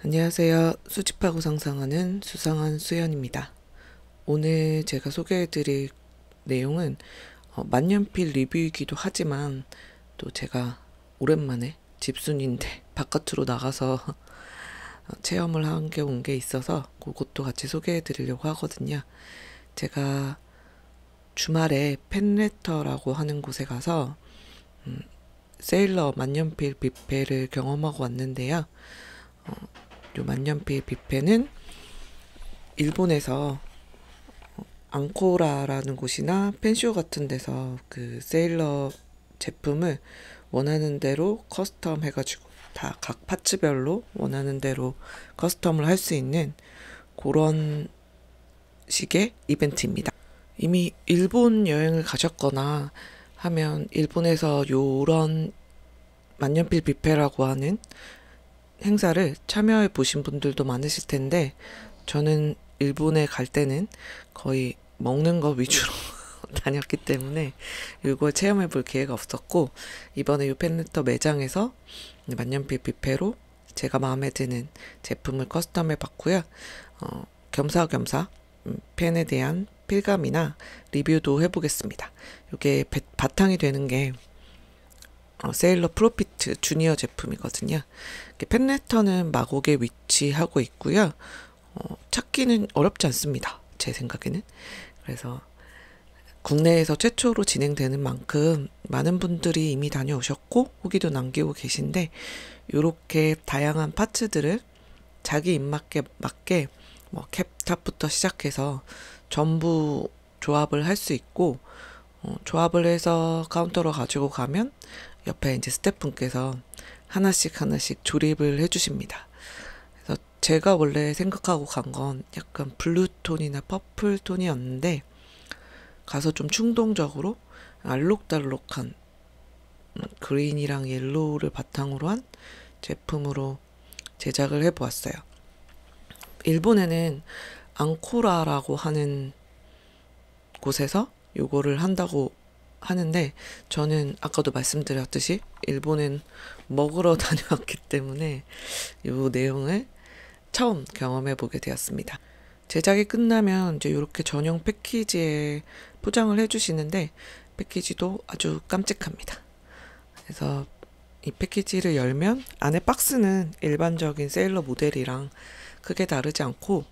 안녕하세요. 수집하고 상상하는 수상한 수연입니다. 오늘 제가 소개해드릴 내용은 만년필 리뷰이기도 하지만 또 제가 오랜만에 집순이인데 바깥으로 나가서 체험을 한 게 온 게 있어서 그것도 같이 소개해드리려고 하거든요. 제가 주말에 펜레터라고 하는 곳에 가서 세일러 만년필 뷔페를 경험하고 왔는데요. 요 만년필 뷔페는 일본에서 앙코라라는 곳이나 펜쇼 같은 데서 그 세일러 제품을 원하는 대로 커스텀 해가지고 다 각 파츠별로 원하는 대로 커스텀을 할 수 있는 그런 식의 이벤트입니다. 이미 일본 여행을 가셨거나 하면 일본에서 요런 만년필 뷔페라고 하는 행사를 참여해 보신 분들도 많으실 텐데 저는 일본에 갈 때는 거의 먹는 거 위주로 다녔기 때문에 이걸 체험해 볼 기회가 없었고 이번에 요 펜레터 매장에서 만년필 뷔페로 제가 마음에 드는 제품을 커스텀해 봤고요. 겸사겸사 펜에 대한 필감이나 리뷰도 해보겠습니다. 이게 바탕이 되는 게 세일러 프로피트 주니어 제품이거든요. 펜레터는 마곡에 위치하고 있고요. 찾기는 어렵지 않습니다. 제 생각에는. 그래서 국내에서 최초로 진행되는 만큼 많은 분들이 이미 다녀오셨고 후기도 남기고 계신데 이렇게 다양한 파츠들을 자기 입맛에 맞게 뭐 캡탑부터 시작해서 전부 조합을 할 수 있고 조합을 해서 카운터로 가지고 가면 옆에 이제 스태프분께서 하나씩 조립을 해주십니다. 그래서 제가 원래 생각하고 간 건 약간 블루톤이나 퍼플톤이었는데 가서 좀 충동적으로 알록달록한 그린이랑 옐로우를 바탕으로 한 제품으로 제작을 해보았어요. 일본에는 앙코라라고 하는 곳에서 요거를 한다고 하는데 저는 아까도 말씀드렸듯이 일본엔 먹으러 다녀왔기 때문에 요 내용을 처음 경험해 보게 되었습니다. 제작이 끝나면 이제 이렇게 전용 패키지에 포장을 해주시는데 패키지도 아주 깜찍합니다. 그래서 이 패키지를 열면 안에 박스는 일반적인 세일러 모델이랑 크게 다르지 않고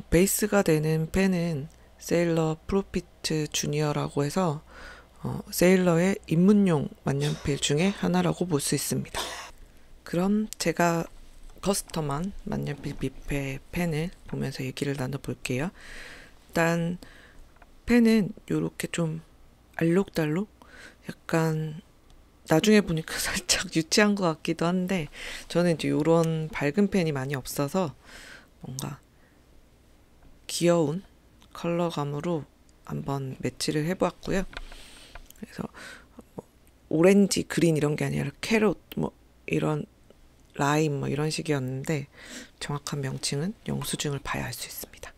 베이스가 되는 펜은 세일러 프로피트 주니어라고 해서 세일러의 입문용 만년필 중에 하나라고 볼 수 있습니다. 그럼 제가 커스텀한 만년필 뷔페 펜을 보면서 얘기를 나눠볼게요. 일단 펜은 이렇게 좀 알록달록 약간 나중에 보니까 살짝 유치한 것 같기도 한데 저는 이제 이런 밝은 펜이 많이 없어서 뭔가 귀여운 컬러감으로 한번 매치를 해보았고요. 그래서 뭐 오렌지, 그린 이런 게 아니라 캐롯 뭐 이런 라임 뭐 이런 식이었는데 정확한 명칭은 영수증을 봐야 알 수 있습니다.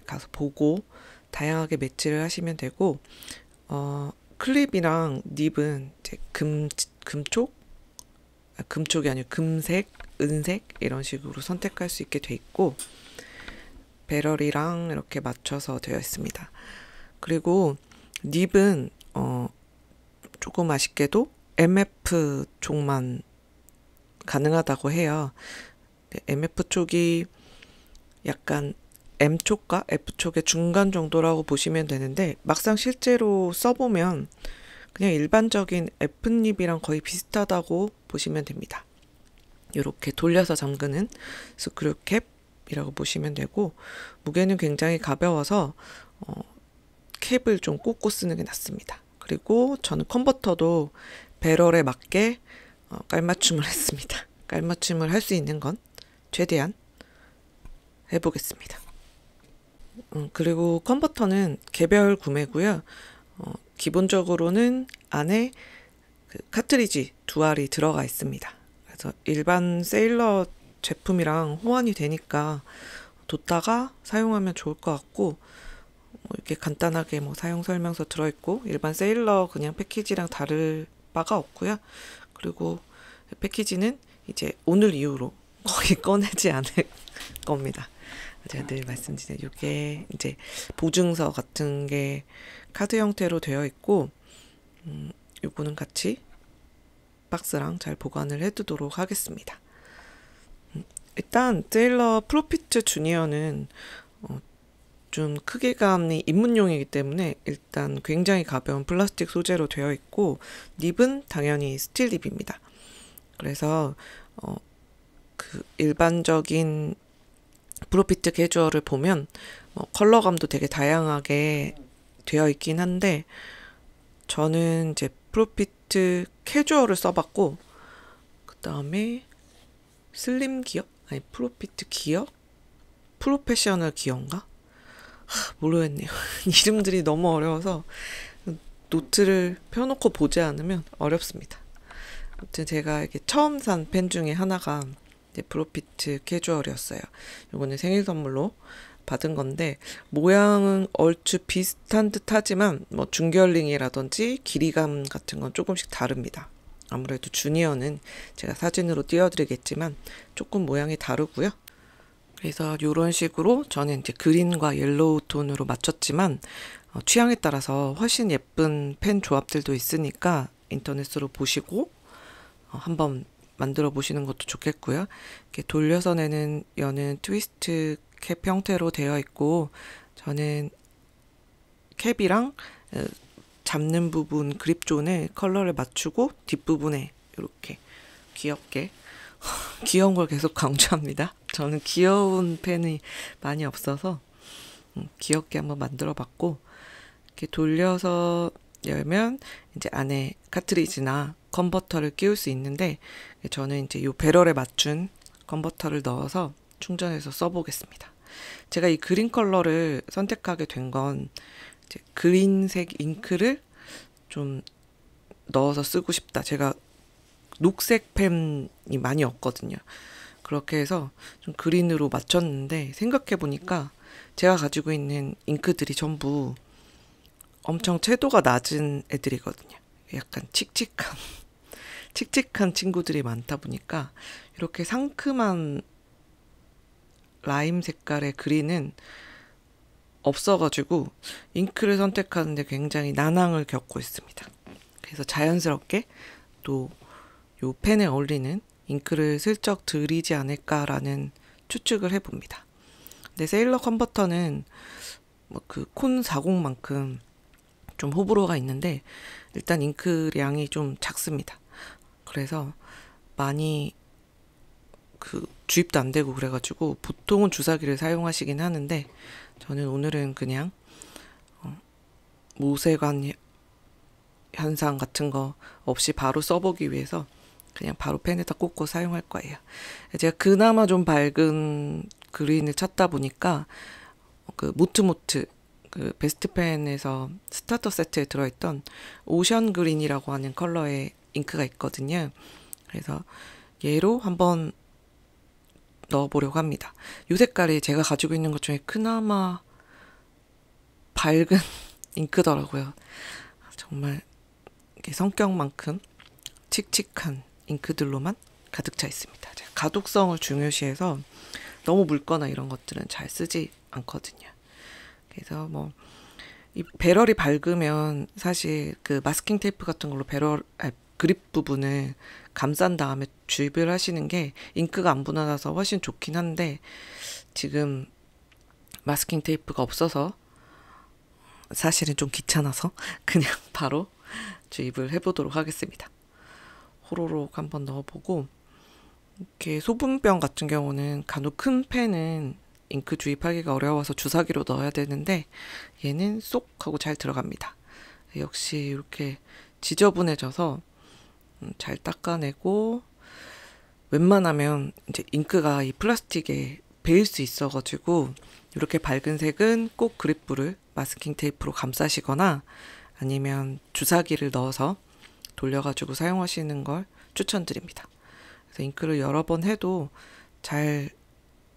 가서 보고 다양하게 매치를 하시면 되고 클립이랑 닙은 이제 금촉이 아니고 금색, 은색 이런 식으로 선택할 수 있게 돼 있고 배럴이랑 이렇게 맞춰서 되어 있습니다. 그리고 닙은 조금 아쉽게도 MF 쪽만 가능하다고 해요. MF 쪽이 약간 M 쪽과 F 쪽의 중간 정도라고 보시면 되는데 막상 실제로 써보면 그냥 일반적인 F 닙이랑 거의 비슷하다고 보시면 됩니다. 이렇게 돌려서 잠그는 스크류 캡이라고 보시면 되고 무게는 굉장히 가벼워서 캡을 좀 꽂고 쓰는 게 낫습니다. 그리고 저는 컨버터도 배럴에 맞게 깔맞춤을 했습니다. 깔맞춤을 할 수 있는 건 최대한 해보겠습니다. 그리고 컨버터는 개별 구매고요. 기본적으로는 안에 그 카트리지 두 알이 들어가 있습니다. 그래서 일반 세일러 제품이랑 호환이 되니까 뒀다가 사용하면 좋을 것 같고 이렇게 간단하게 뭐 사용 설명서 들어있고 일반 세일러 그냥 패키지랑 다를 바가 없고요. 그리고 패키지는 이제 오늘 이후로 거의 꺼내지 않을 겁니다. 제가 늘 말씀드린 이게 이제 보증서 같은 게 카드 형태로 되어 있고, 요거는 같이 박스랑 잘 보관을 해두도록 하겠습니다. 일단 세일러 프로피트 주니어는 좀 크기감이 입문용이기 때문에 일단 굉장히 가벼운 플라스틱 소재로 되어 있고, 립은 당연히 스틸 립입니다. 그래서 그 일반적인 프로피트 캐주얼을 보면 컬러감도 되게 다양하게 되어 있긴 한데, 저는 이제 프로피트 캐주얼을 써봤고, 그 다음에 슬림 기어? 아니 프로피트 기어? 프로페셔널 기어인가? 모르겠네요. 이름들이 너무 어려워서 노트를 펴놓고 보지 않으면 어렵습니다. 아무튼 제가 이렇게 처음 산 펜 중에 하나가 이제 프로피트 캐주얼이었어요. 이거는 생일 선물로 받은 건데, 모양은 얼추 비슷한 듯 하지만 뭐 중결링이라든지 길이감 같은 건 조금씩 다릅니다. 아무래도 주니어는 제가 사진으로 띄워드리겠지만 조금 모양이 다르고요. 그래서 이런 식으로 저는 이제 그린과 옐로우 톤으로 맞췄지만 취향에 따라서 훨씬 예쁜 펜 조합들도 있으니까 인터넷으로 보시고 한번 만들어 보시는 것도 좋겠고요. 이렇게 돌려서 내는 여는 트위스트 캡 형태로 되어 있고, 저는 캡이랑 잡는 부분 그립존에 컬러를 맞추고 뒷부분에 이렇게 귀엽게 귀여운 걸 계속 강조합니다. 저는 귀여운 펜이 많이 없어서 귀엽게 한번 만들어 봤고, 이렇게 돌려서 열면 이제 안에 카트리지나 컨버터를 끼울 수 있는데, 저는 이제 이 배럴에 맞춘 컨버터를 넣어서 충전해서 써보겠습니다. 제가 이 그린 컬러를 선택하게 된 건 그린색 잉크를 좀 넣어서 쓰고 싶다. 제가 녹색 펜이 많이 없거든요. 그렇게 해서 좀 그린으로 맞췄는데, 생각해보니까 제가 가지고 있는 잉크들이 전부 엄청 채도가 낮은 애들이거든요. 약간 칙칙한 친구들이 많다 보니까 이렇게 상큼한 라임 색깔의 그린은 없어가지고 잉크를 선택하는데 굉장히 난항을 겪고 있습니다. 그래서 자연스럽게 또 요 펜에 어울리는 잉크를 슬쩍 들이지 않을까라는 추측을 해봅니다. 근데 세일러 컨버터는 뭐 그 콘 40만큼 좀 호불호가 있는데, 일단 잉크량이 좀 작습니다. 그래서 많이 그 주입도 안 되고 그래가지고 보통은 주사기를 사용하시긴 하는데, 저는 오늘은 그냥 모세관 현상 같은 거 없이 바로 써보기 위해서 그냥 바로 펜에다 꽂고 사용할 거예요. 제가 그나마 좀 밝은 그린을 찾다 보니까 그 모트모트 그 베스트펜에서 스타터 세트에 들어있던 오션 그린이라고 하는 컬러의 잉크가 있거든요. 그래서 얘로 한번 넣어보려고 합니다. 이 색깔이 제가 가지고 있는 것 중에 그나마 밝은 잉크더라고요. 정말 성격만큼 칙칙한 잉크들로만 가득 차 있습니다. 제가 가독성을 중요시해서 너무 묽거나 이런 것들은 잘 쓰지 않거든요. 그래서 뭐 이 배럴이 밝으면 사실 그 마스킹 테이프 같은 걸로 그립 부분을 감싼 다음에 주입을 하시는 게 잉크가 안 분화나서 훨씬 좋긴 한데, 지금 마스킹 테이프가 없어서 사실은 좀 귀찮아서 그냥 바로 주입을 해보도록 하겠습니다. 호로록 한번 넣어보고, 이렇게 소분병 같은 경우는 간혹 큰 펜은 잉크 주입하기가 어려워서 주사기로 넣어야 되는데, 얘는 쏙 하고 잘 들어갑니다. 역시 이렇게 지저분해져서 잘 닦아내고, 웬만하면 이제 잉크가 이 플라스틱에 배일 수 있어가지고 이렇게 밝은 색은 꼭 그립부를 마스킹 테이프로 감싸시거나 아니면 주사기를 넣어서 돌려가지고 사용하시는 걸 추천드립니다. 그래서 잉크를 여러 번 해도 잘,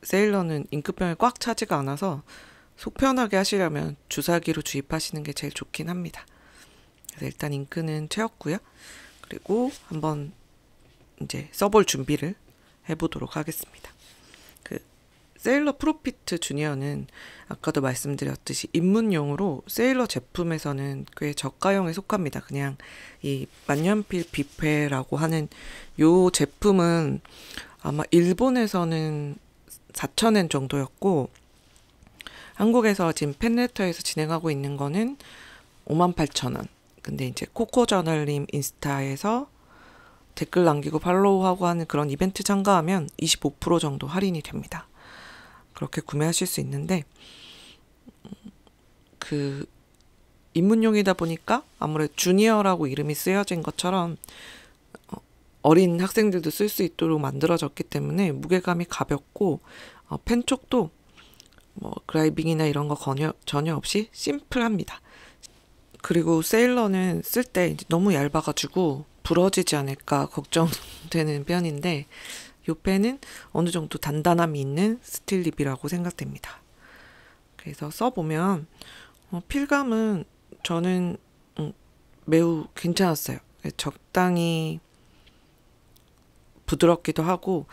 세일러는 잉크병이 꽉 차지가 않아서 속 편하게 하시려면 주사기로 주입하시는 게 제일 좋긴 합니다. 그래서 일단 잉크는 채웠고요. 그리고 한번 이제 써볼 준비를 해보도록 하겠습니다. 그 세일러 프로피트 주니어는 아까도 말씀드렸듯이 입문용으로 세일러 제품에서는 꽤 저가형에 속합니다. 그냥 이 만년필 뷔페라고 하는 요 제품은 아마 일본에서는 4,000엔 정도였고 한국에서 지금 팬레터에서 진행하고 있는 거는 58,000원. 근데 이제 코코저널님 인스타에서 댓글 남기고 팔로우하고 하는 그런 이벤트 참가하면 25% 정도 할인이 됩니다. 그렇게 구매하실 수 있는데 그 입문용이다 보니까 아무래도 주니어라고 이름이 쓰여진 것처럼 어린 학생들도 쓸 수 있도록 만들어졌기 때문에 무게감이 가볍고 펜촉도 뭐 그라이빙이나 이런 거 전혀 없이 심플합니다. 그리고 세일러는 쓸 때 너무 얇아가지고 부러지지 않을까 걱정되는 편인데 이 펜은 어느 정도 단단함이 있는 스틸립이라고 생각됩니다. 그래서 써보면 필감은 저는 매우 괜찮았어요. 적당히 부드럽기도 하고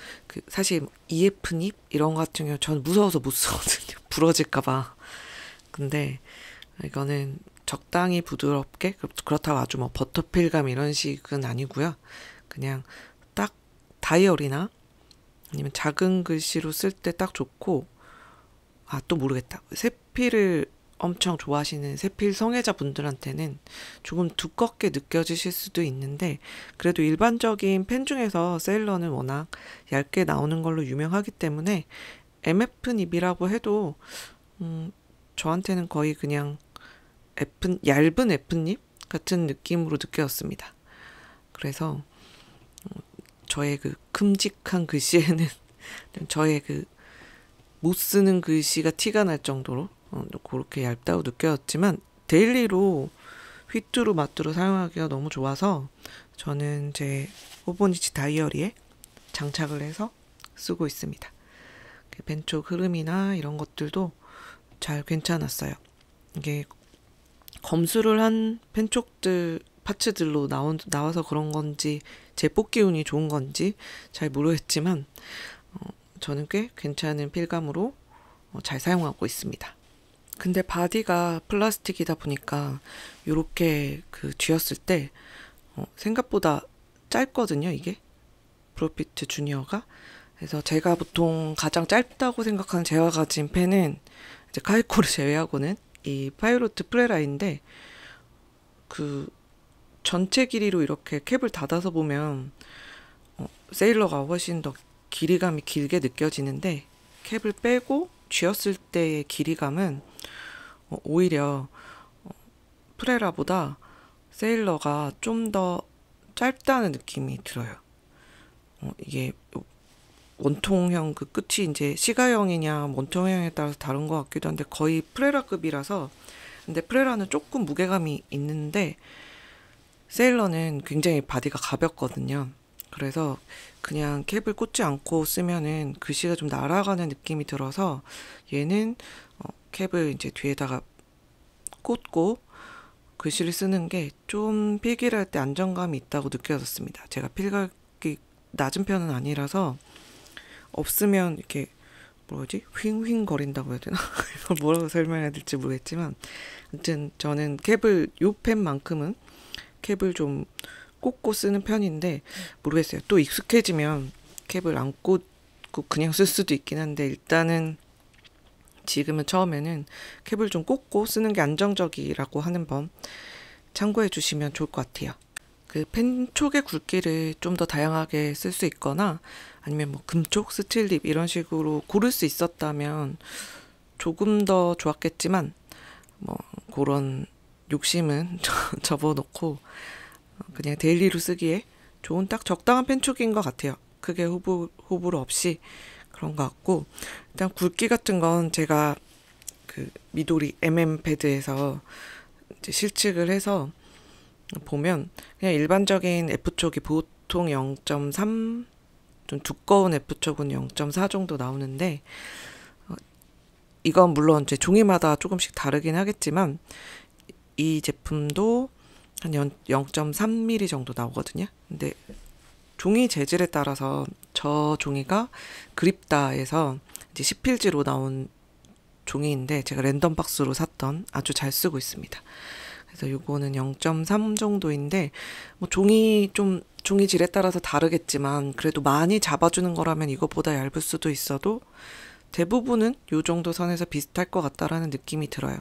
사실 EF닙 이런 거 같은 경우 저는 무서워서 못 쓰거든요. 부러질까봐. 근데 이거는 적당히 부드럽게 그렇다고 아주 뭐 버터필감 이런 식은 아니고요. 그냥 딱 다이어리나 아니면 작은 글씨로 쓸 때 딱 좋고 또 모르겠다. 세필을 엄청 좋아하시는 세필 성애자 분들한테는 조금 두껍게 느껴지실 수도 있는데 그래도 일반적인 펜 중에서 세일러는 워낙 얇게 나오는 걸로 유명하기 때문에 MF 닙이라고 해도 저한테는 거의 그냥 얇은 F닙 같은 느낌으로 느껴졌습니다. 그래서 저의 그 큼직한 글씨에는 저의 그 못 쓰는 글씨가 티가 날 정도로 그렇게 얇다고 느껴졌지만 데일리로 휘뚜루 마뚜루 사용하기가 너무 좋아서 저는 제 호보니치 다이어리에 장착을 해서 쓰고 있습니다. 펜촉 흐름이나 이런 것들도 잘 괜찮았어요. 이게 검수를 한 펜촉들 파츠들로 나와서 그런 건지 제 뽑기 운이 좋은 건지 잘 모르겠지만 저는 꽤 괜찮은 필감으로 잘 사용하고 있습니다. 근데 바디가 플라스틱이다 보니까 이렇게 쥐었을 때 생각보다 짧거든요. 이게 프로피트 주니어가. 그래서 제가 보통 가장 짧다고 생각하는 제가 가진 펜은 이제 카이코를 제외하고는 이 파이로트 프레라인데 전체 길이로 이렇게 캡을 닫아서 보면 세일러가 훨씬 더 길이감이 길게 느껴지는데 캡을 빼고 쥐었을 때의 길이감은 오히려 프레라보다 세일러가 좀 더 짧다는 느낌이 들어요. 이게 원통형 끝이 이제 시가형이냐 원통형에 따라서 다른 것 같기도 한데 거의 프레라급이라서 근데 프레라는 조금 무게감이 있는데 세일러는 굉장히 바디가 가볍거든요. 그래서 그냥 캡을 꽂지 않고 쓰면은 글씨가 좀 날아가는 느낌이 들어서 얘는 캡을 이제 뒤에다가 꽂고 글씨를 쓰는 게 좀 필기를 할 때 안정감이 있다고 느껴졌습니다. 제가 필각이 낮은 편은 아니라서 없으면 이렇게 휑휑 거린다고 해야 되나? 이걸 뭐라고 설명해야 될지 모르겠지만 아무튼 저는 요 펜만큼은 캡을 좀 꽂고 쓰는 편인데 모르겠어요. 또 익숙해지면 캡을 안 꽂고 그냥 쓸 수도 있긴 한데 일단은 지금은 처음에는 캡을 좀 꽂고 쓰는 게 안정적이라고 하는 점 참고해 주시면 좋을 것 같아요. 펜촉의 굵기를 좀 더 다양하게 쓸 수 있거나 아니면 뭐 금촉, 스틸립 이런 식으로 고를 수 있었다면 조금 더 좋았겠지만 뭐 그런 욕심은 접어놓고 그냥 데일리로 쓰기에 좋은 딱 적당한 펜촉인 것 같아요. 크게 호불호 없이 그런 것 같고 일단 굵기 같은 건 제가 미도리 패드에서 이제 실측을 해서 보면 그냥 일반적인 F촉이 보통 0.3 좀 두꺼운 F촉은 0.4 정도 나오는데 이건 물론 제 종이마다 조금씩 다르긴 하겠지만 이 제품도 한 0.3mm 정도 나오거든요. 근데 종이 재질에 따라서 저 종이가 그립다에서 이제 10필지로 나온 종이인데 제가 랜덤 박스로 샀던 아주 잘 쓰고 있습니다. 그래서 요거는 0.3 정도인데 뭐 종이질에 따라서 다르겠지만 그래도 많이 잡아주는 거라면 이것보다 얇을 수도 있어도 대부분은 요 정도 선에서 비슷할 것 같다라는 느낌이 들어요.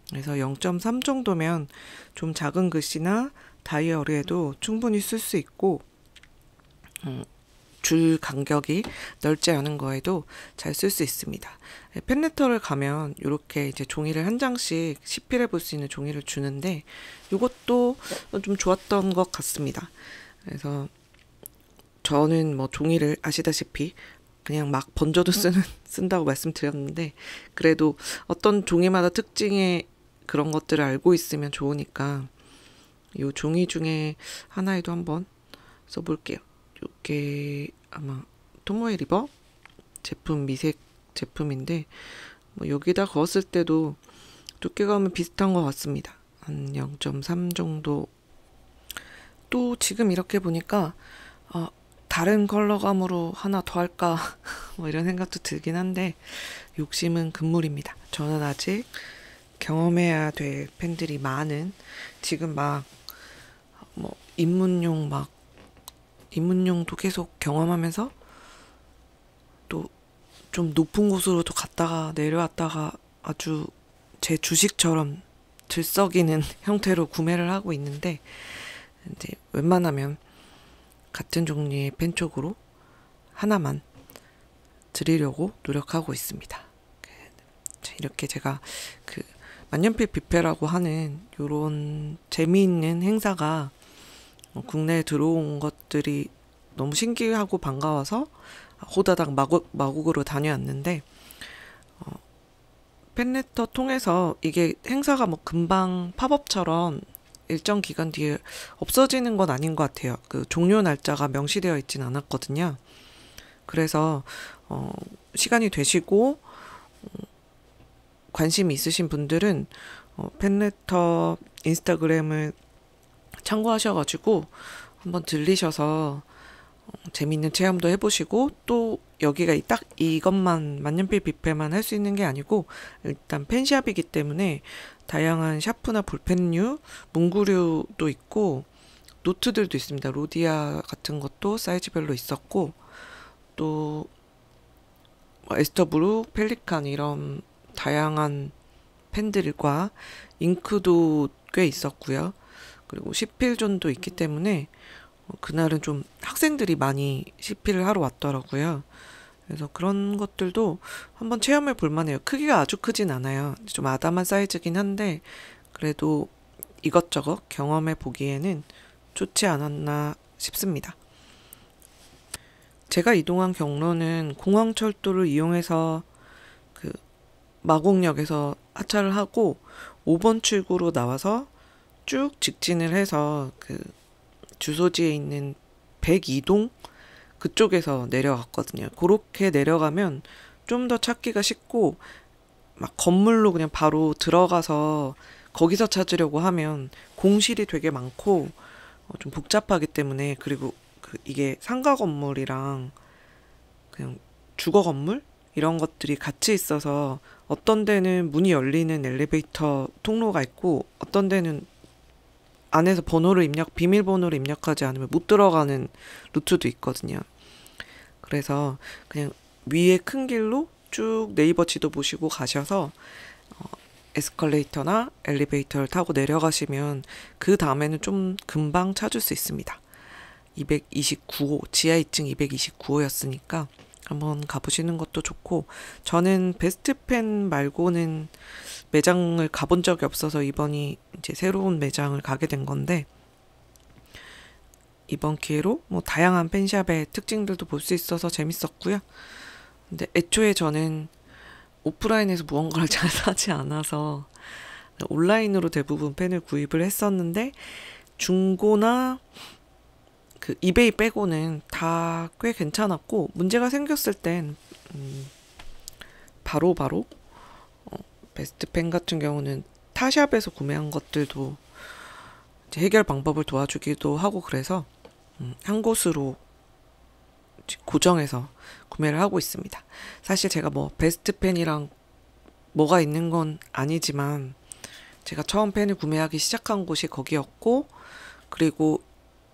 그래서 0.3 정도면 좀 작은 글씨나 다이어리에도 충분히 쓸 수 있고 줄 간격이 넓지 않은 거에도 잘 쓸 수 있습니다. 펜레터를 가면 이렇게 이제 종이를 한 장씩 시필해 볼 수 있는 종이를 주는데 이것도 좀 좋았던 것 같습니다. 그래서 저는 뭐 종이를 아시다시피 그냥 막 번져도 쓴다고 말씀드렸는데 그래도 어떤 종이마다 특징의 그런 것들을 알고 있으면 좋으니까 이 종이 중에 하나에도 한번 써볼게요. 이게 아마 토모에 리버 제품 미색 제품인데 뭐 여기다 그었을 때도 두께감은 비슷한 것 같습니다. 한 0.3 정도. 또 지금 이렇게 보니까 다른 컬러감으로 하나 더 할까 뭐 이런 생각도 들긴 한데 욕심은 금물입니다. 저는 아직 경험해야 될 펜들이 많은 지금 막 뭐 입문용도 계속 경험하면서 또 좀 높은 곳으로도 갔다가 내려왔다가 아주 제 주식처럼 들썩이는 형태로 구매를 하고 있는데 이제 웬만하면 같은 종류의 펜 쪽으로 하나만 드리려고 노력하고 있습니다. 이렇게 제가 그 만년필 뷔페라고 하는 요런 재미있는 행사가 국내에 들어온 것들이 너무 신기하고 반가워서 호다닥 마구으로 다녀왔는데 펜레터 통해서 이게 행사가 뭐 금방 팝업처럼 일정 기간 뒤에 없어지는 건 아닌 것 같아요. 그 종료 날짜가 명시되어 있진 않았거든요. 그래서 시간이 되시고 관심이 있으신 분들은 펜레터 인스타그램을 참고하셔가지고 한번 들리셔서 재밌는 체험도 해보시고 또 여기가 딱 이것만 만년필 뷔페만 할 수 있는 게 아니고 일단 펜샵이기 때문에 다양한 샤프나 볼펜류, 문구류도 있고 노트들도 있습니다. 로디아 같은 것도 사이즈별로 있었고 또 에스터브루, 펠리칸 이런 다양한 펜들과 잉크도 꽤 있었고요. 그리고 시필존도 있기 때문에 그날은 좀 학생들이 많이 시필을 하러 왔더라고요. 그래서 그런 것들도 한번 체험해 볼 만해요. 크기가 아주 크진 않아요. 좀 아담한 사이즈긴 한데 그래도 이것저것 경험해 보기에는 좋지 않았나 싶습니다. 제가 이동한 경로는 공항철도를 이용해서 그 마곡역에서 하차를 하고 5번 출구로 나와서 쭉 직진을 해서 그 주소지에 있는 102동 그쪽에서 내려갔거든요. 그렇게 내려가면 좀 더 찾기가 쉽고 막 건물로 그냥 바로 들어가서 거기서 찾으려고 하면 공실이 되게 많고 좀 복잡하기 때문에 그리고 이게 상가 건물이랑 그냥 주거 건물 이런 것들이 같이 있어서 어떤 데는 문이 열리는 엘리베이터 통로가 있고 어떤 데는 안에서 비밀번호를 입력하지 않으면 못 들어가는 루트도 있거든요. 그래서 그냥 위에 큰 길로 쭉 네이버 지도 보시고 가셔서 에스컬레이터나 엘리베이터를 타고 내려가시면 그 다음에는 좀 금방 찾을 수 있습니다. 229호, 지하 2층 229호였으니까 한번 가보시는 것도 좋고 저는 베스트펜 말고는 매장을 가본 적이 없어서 이번이 이제 새로운 매장을 가게 된 건데 이번 기회로 뭐 다양한 펜샵의 특징들도 볼 수 있어서 재밌었고요. 근데 애초에 저는 오프라인에서 무언가를 잘 사지 않아서 온라인으로 대부분 펜을 구입을 했었는데 중고나 그 이베이 빼고는 다 꽤 괜찮았고 문제가 생겼을 땐 바로바로 베스트펜 같은 경우는 타샵에서 구매한 것들도 이제 해결 방법을 도와주기도 하고 그래서 한 곳으로 고정해서 구매를 하고 있습니다. 사실 제가 뭐 베스트 펜이랑 뭐가 있는 건 아니지만 제가 처음 펜을 구매하기 시작한 곳이 거기였고, 그리고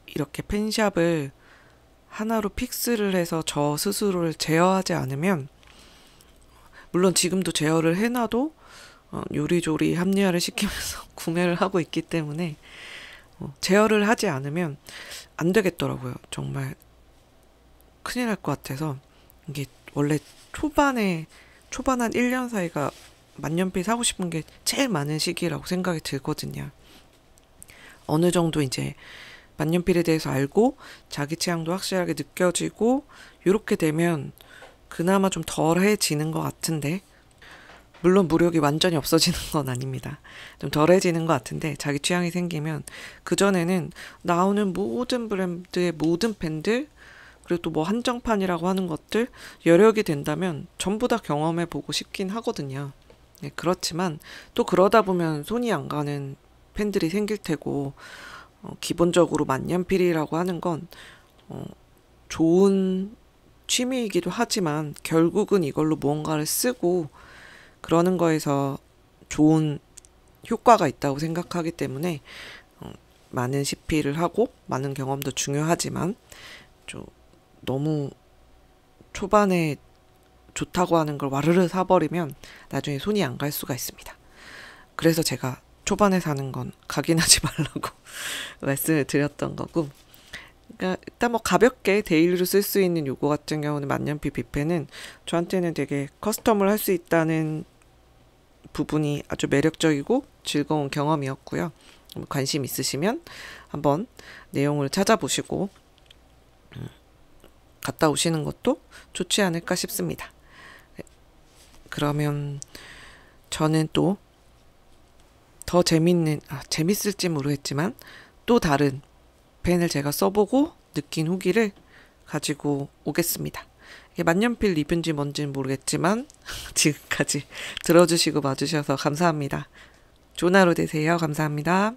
이렇게 펜샵을 하나로 픽스를 해서 저 스스로를 제어하지 않으면, 물론 지금도 제어를 해놔도 요리조리 합리화를 시키면서 구매를 하고 있기 때문에 제어를 하지 않으면 안 되겠더라고요. 정말 큰일 날 것 같아서. 이게 원래 초반 한 1년 사이가 만년필 사고 싶은 게 제일 많은 시기라고 생각이 들거든요. 어느 정도 이제 만년필에 대해서 알고 자기 취향도 확실하게 느껴지고 이렇게 되면 그나마 좀 덜해지는 것 같은데, 물론 무력이 완전히 없어지는 건 아닙니다. 좀 덜해지는 것 같은데, 자기 취향이 생기면 그전에는 나오는 모든 브랜드의 모든 펜들, 그리고 또 뭐 한정판이라고 하는 것들 여력이 된다면 전부 다 경험해보고 싶긴 하거든요. 네, 그렇지만 또 그러다 보면 손이 안 가는 펜들이 생길 테고, 기본적으로 만년필이라고 하는 건 좋은 취미이기도 하지만 결국은 이걸로 무언가를 쓰고 그러는 거에서 좋은 효과가 있다고 생각하기 때문에 많은 시필을 하고 많은 경험도 중요하지만 좀 너무 초반에 좋다고 하는 걸 와르르 사버리면 나중에 손이 안 갈 수가 있습니다. 그래서 제가 초반에 사는 건 각인하지 말라고 말씀을 드렸던 거고, 그러니까 일단 뭐 가볍게 데일리로 쓸 수 있는 요거 같은 경우는 만년필 빗펜은 저한테는 되게 커스텀을 할 수 있다는 부분이 아주 매력적이고 즐거운 경험이었고요. 관심 있으시면 한번 내용을 찾아보시고 갔다 오시는 것도 좋지 않을까 싶습니다. 그러면 저는 또 더 재밌을지 모르겠지만 또 다른 펜을 제가 써보고 느낀 후기를 가지고 오겠습니다. 이게 만년필 리뷰인지 뭔지는 모르겠지만 지금까지 들어주시고 봐주셔서 감사합니다. 좋은 하루 되세요. 감사합니다.